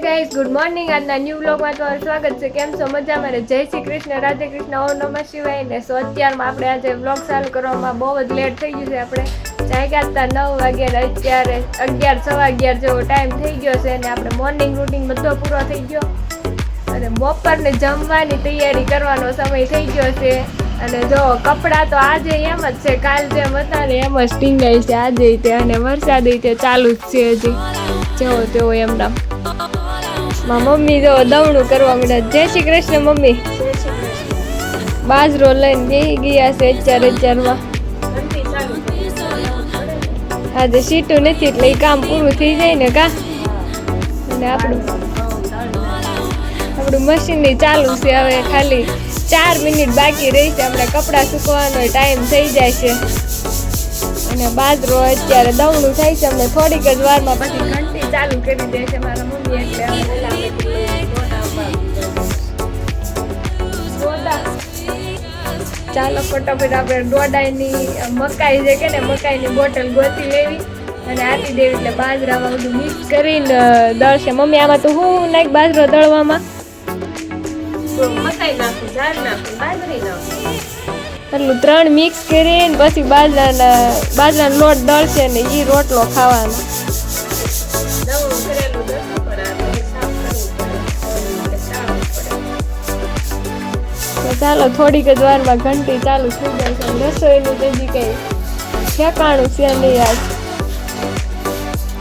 Guys, good morning. આજના new વ્લોગમાં તમારું સ્વાગત છે. કેમ છો? મજામાં? જય શ્રી કૃષ્ણ, રાધે કૃષ્ણ, ઓમ નમઃ શિવાય. ને સો અત્યારમાં આપણે આજે વ્લોગ ચાલુ કરવામાં બહુ જ લેટ થઈ ગયું છે. આપણે જાગ્યા હતા 9 વાગ્યા, અત્યારે 11 સવા 11 જેવો ટાઈમ થઈ ગયો છે. અને આપણે મોર્નિંગ રૂટીન બધો પૂરો થઈ ગયો અને બપોરને જમવાની તૈયારી કરવાનો સમય થઈ ગયો છે. અને જો કપડાં તો આજે એમ જ છે, કાલ જેમ હતા ને એમ જ ટીંગાઈ છે આજે તે. અને વરસાદ તે ચાલુ જ છે હજી જેવો તેવો એમના. મમ્મી જો દવણું કરવા માંડ્યા. જય શ્રી કૃષ્ણ મમ્મી. બાજરો લઈને બેસી ગયા છે અત્યારમાં. આજે સીટું નથી એટલે એ કામ પૂરું થઈ જાય ને કા. અને આપણું મશીન ચાલુ છે. હવે ખાલી 4 મિનિટ બાકી રહી છે. આપણે કપડાં સુકવાનો ટાઈમ થઈ જાય છે. અને બાજરો અત્યારે દવણું થાય છે. અમને થોડીક જ વારમાં પછી ઘંટી ચાલુ કરી દે છે મારા મમ્મી. એટલે ચાલો ફટાફટ આપણે દોડાઈની મકાઈ છે કે ને મકાઈની બોટલ ગોતી લેવી અને આપી દેવી. એટલે બાજરામાં બધું મિક્સ કરીને દળશે મમ્મી. આમાં તો હું નાખ બાજરો દળવામાં મકાઈ નાખું, ઝાડ નાખું, બાજરી નાખું, એટલું 3 મિક્સ કરીને પછી બાજરાનો લોટ દળશે ને એ રોટલો ખાવાનો. દવણું કરેલું દળવું પડે, સાફ કરવું પડે. ચાલો થોડીક જ વારમાં ઘંટી ચાલુ થઈ જાય છે. રસોઈનું તો હજી કઈ ઠેકાણું છે નહીં. આજ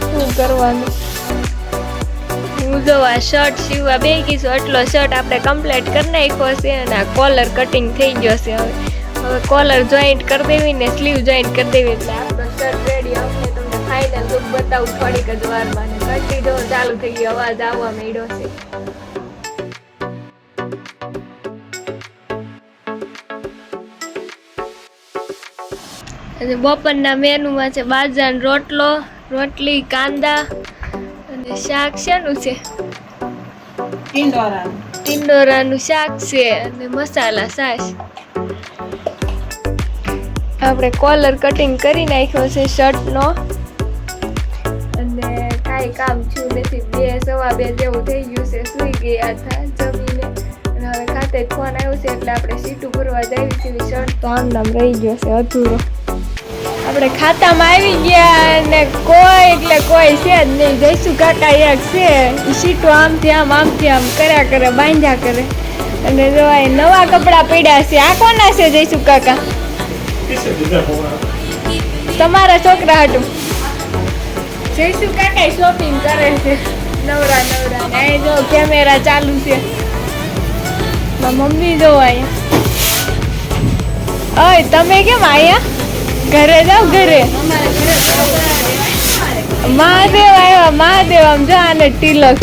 શું કરવાનું. હું જો આ શર્ટ સીવવા બેસી છું. એટલો શર્ટ આપણે કમ્પ્લીટ કરી નાખ્યો છે અને આ કોલર કટિંગ થઈ ગયો છે. હવે કોલર જોઈન્ટ કરી દેવી ને સ્લીવ જોઈન્ટ કરી દેવી એટલે આપણો શર્ટ રેડી. અમને તમને ફાઇનલ લુક બતાવું થોડીક જ વારમાં. ઘંટી જો ચાલુ થઈ ગયો, અવાજ આવવા માંડ્યો છે. અને બપોરના મેનુમાં છે બાજરાનો રોટલો, રોટલી, કાંદા અને શાક. શેનું છે? ટીંડોરાનું શાક છે અને મસાલા છાશ. આપણે કોલર કટિંગ કરી નાખ્યો છે શર્ટનો અને કાંઈ કામ છું નથી. 2 સવા 2 જેવું થઈ ગયું છે. સૂઈ ગયા હતા જમીને અને હવે ખાતે જ ફોન આવ્યો છે એટલે આપણે સીટું ભરવા જઈએ છીએ. શર્ટ તો આમ નામ રહી ગયો છે અધૂરો. આપણે ખાતામાં આવી ગયા અને કોઈ એટલે કોઈ છે જ નહીં. જઈશું કાકા એક છે એ સીટો આમથી આમ કર્યા કરે, બાંધ્યા કરે. અને જો આ નવા કપડાં પડ્યા છે. આ કોના છે જઈશું કાકા? તમારા છોકરા હાટું. જઈશું કાકા શોપિંગ કરે છે નવરા. એ જો કેમેરા ચાલુ છે. મમ્મી જો અહીંયા. ઓય તમે કેમ આયા? ઘરે જાવ ઘરે. મહાદેવ આવ્યા, મહાદેવ. આમ જો આને તિલક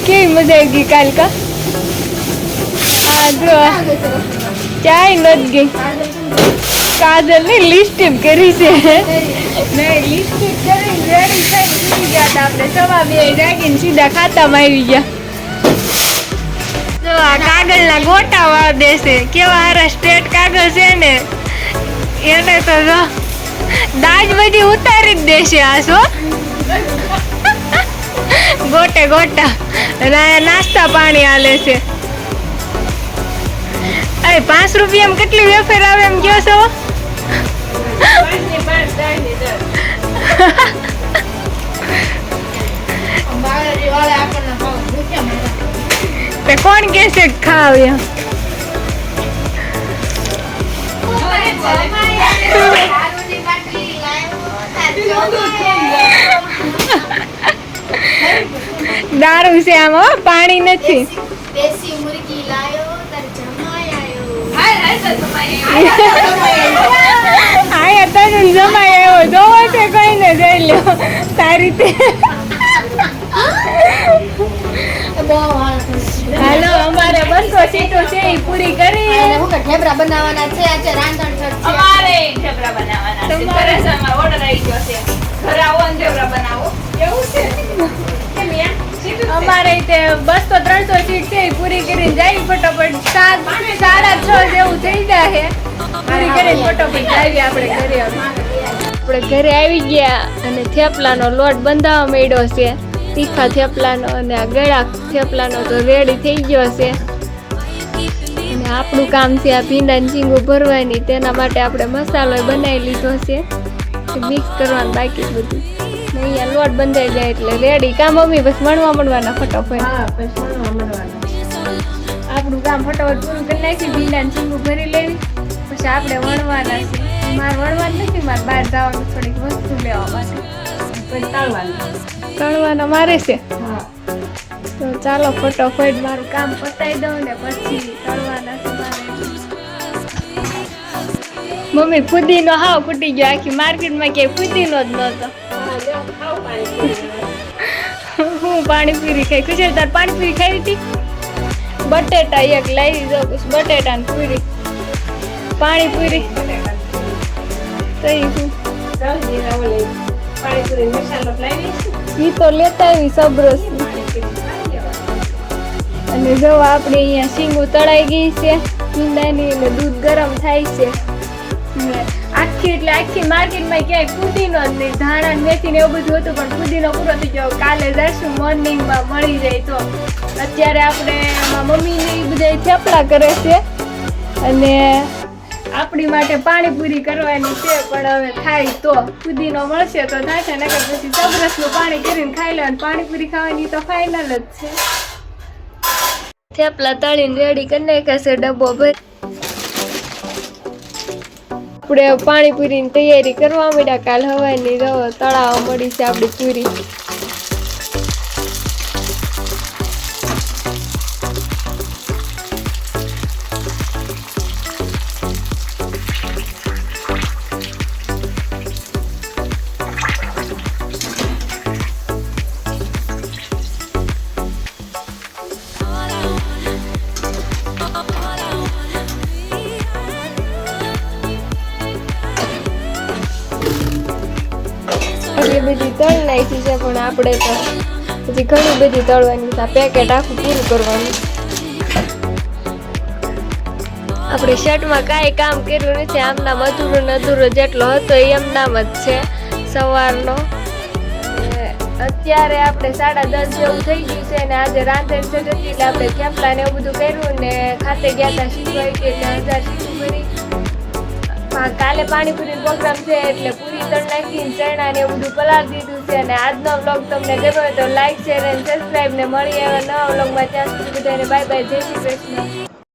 કેવી મજા આવી ગઈ કાલ કા. આ જો ચાય નથી ગઈ. કાજલ ની લિપસ્ટિક કરી છે. નહીં લિપસ્ટિક કરી રેડી થઈ ગયા હતા. આપણે સવા 2 જાગીને સીધા ખાતામાં આવી ગયા. આ કાગળના ગોટા વાળ દેશે. કેવા હારા સ્ટ્રેટ કાગળ છે ને એને તો દાજ બધી ઉતારી જ દેશે. આ શું ગોટે ગોટા નાસ્તા પાણી આલે છે. અરે 5 રૂપિયામાં કેટલી વેફર આવે એમ કહો છો? કોણ કે છે ખાવ? દારૂ છે આમાં, પાણી નથી. આયા તને જમાઈ આવ્યો. જોવો છે કઈ ને જઈ લ્યો તારી રીતે. હાલો અમારે 200 સીટો છે એ પૂરી કરી. હું કે ઢેબરા બનાવવાના છે. આજે રાંધણ છે. અમારે ઢેબરા બનાવવાના છે. ઘરેમાં ઓર્ડર આવી ગયો છે. ઘરે આવો ને ઢેબરા બનાવો. એવું છે કેમ યાર? અમારે તે 200-300 સીટ છે એ પૂરી કરીને જાય ફટાફટ. 7-6 જેવું થઈ જાય પૂરી કરીને ફટાફટ જાય આપણે ઘરે. આપણે ઘરે આવી ગયા અને થેપલાનો લોટ બંધાવા માંડ્યો છે, તીખા થેપલાનો, અને આ ગળા થેપલાનો તો રેડી થઈ ગયો છે. અને આપણું કામ છે આ ભીંડાની ઝીંગું ભરવાની, તેના માટે આપણે મસાલો બનાવી લીધો છે, મિક્સ કરવાનું બાકી બધું. ને અહીંયા લોટ બંધાઈ જાય એટલે રેડી. કામ મમ્મી બસ વણવા મળવાના ફટાફટ. આપણું કામ ફટાફટ પૂરું કરી નાખી, ભીંડાની ઝીંગું ભરી લેવી, પછી આપણે વણવાના છે. મારે વણવાનું નથી, મારે બહાર જવાનું થોડીક વસ્તુ લેવા માટે. તળવાના મારે છે. તો ચાલો ફટાફટ મારું કામ પતાવી દઉં ને પછી તળવાના છે મારે. મમ્મી ફુદીનો હાવ ફૂટી ગયો, આખી માર્કેટમાં ક્યાંય ફુદીનો જ નહોતો. હું પાણીપુરી ખાઈ. ખુશી તાર પાણીપુરી ખાઈ હતી? બટેટા એક લાવી દો, બટેટા ને પૂરી, પાણીપુરી ઈ તો લેતા આવી સબ્રસ. અને જો આપણે અહીંયા શીંગું તળાઈ ગઈ છે ભીંડાની, અને દૂધ ગરમ થાય છે. આખી એટલે આખી માર્કેટમાં ક્યાંય ફુદીનો જ નહીં, ધાણા મેથી ને એવું બધું હતું, પણ ફુદીનો પૂરો થઈ ગયો. કાલે જઈશું મોર્નિંગમાં મળી જાય તો. અત્યારે આપણે મમ્મીની બધા થેપલા કરે છે અને આપણી માટે પાણીપુરી કરવાની છે, પણ હવે થાય તો ફુદીનો મળશે તો થશે, નકર પછી સબરસનું પાણી કરીને ખાઈ લેવાનું. પાણીપુરી ખાવાની તો ફાઇનલ જ છે. થેપલા તળીને રેડી કરી નાખ્યા છે ડબ્બો ભરી. આપણે પાણીપુરીની તૈયારી કરવા માંડ્યા. કાલ હવાની તળાવવા મળી છે આપણી પૂરી. એટલી બધી તળ નાખી છે, પણ આપણે તો હજી ઘણી બધી તળવાની છે. પેકેટ આખું પૂરું કરવાનું. આપણે શર્ટમાં કાંઈ કામ કર્યું નથી, આમનામ અધૂરો ને અધૂરો જેટલો હતો એમ નામ જ છે સવારનો. અત્યારે આપણે 10:30 જેવું થઈ ગયું છે, અને આજે રાંધણ છે એટલે આપણે થેપલા ને એવું બધું કર્યું ને ખાતે ગયા હતા શીખવાય કે એટલે 1000 શીખું કરી. કાલે પાણીપુરી પ્રોગ્રામ છે એટલે પૂરી તળ નાખીને ચણા ને એવું બધું પલાળી દીધું છે. અને આજનો વ્લોગ તમને ગમ્યો તો લાઈક, શેર અને સબસ્ક્રાઈબ. ને મળીએ નવા વ્લોગમાં. ત્યાં સુધી બધાને બાય બાય, જય શ્રી કૃષ્ણ.